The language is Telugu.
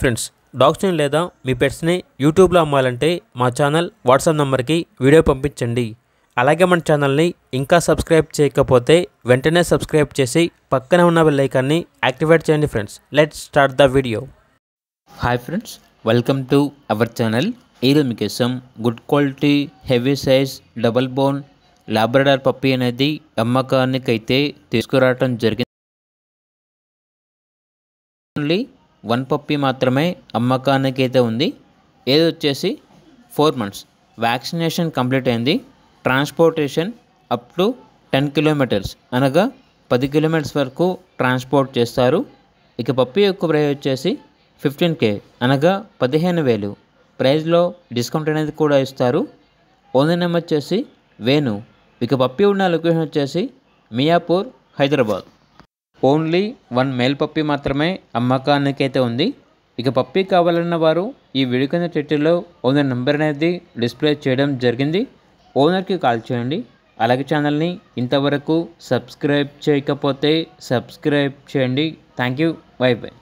ఫ్రెండ్స్, డాగ్స్ని లేదా మీ పెట్స్ని యూట్యూబ్లో అమ్మాలంటే మా ఛానల్ వాట్సాప్ నెంబర్కి వీడియో పంపించండి. అలాగే మన ఛానల్ని ఇంకా సబ్స్క్రైబ్ చేయకపోతే వెంటనే సబ్స్క్రైబ్ చేసి పక్కన ఉన్న బెల్ ఐకాన్ని యాక్టివేట్ చేయండి. Friends, let's start the video. Hi friends, welcome to our channel. ఈరోజు మీకోసం good quality heavy size double bone Labrador puppy అనేది అమ్మకానికి అయితే తీసుకురావడం జరిగింది. ఓన్లీ 1 పప్పీ మాత్రమే అమ్మకానికి అయితే ఉంది. ఏది వచ్చేసి 4 months వ్యాక్సినేషన్ కంప్లీట్ అయింది. ట్రాన్స్పోర్టేషన్ అప్ టు 10 kilometers అనగా 10 kilometers వరకు ట్రాన్స్పోర్ట్ చేస్తారు. ఇక పప్పీ యొక్క ప్రైస్ వచ్చేసి 15K అనగా 15,000. ప్రైస్లో డిస్కౌంట్ అనేది కూడా ఇస్తారు. ఓనర్ నేమ్ వచ్చేసి వేణు. ఇక పప్పీ ఉన్న లొకేషన్ వచ్చేసి Miyapur, Hyderabad. Only 1 male puppy మాత్రమే అమ్మకానికి అయితే ఉంది. ఇక పప్పీ కావాలన్న వారు ఈ వీడియో కింద టైటిల్లో ఓనర్ నెంబర్ అనేది డిస్ప్లే చేయడం జరిగింది. ఓనర్కి కాల్ చేయండి. అలాగే ఛానల్ని ఇంతవరకు సబ్స్క్రైబ్ చేయకపోతే సబ్స్క్రైబ్ చేయండి. Thank you. By by.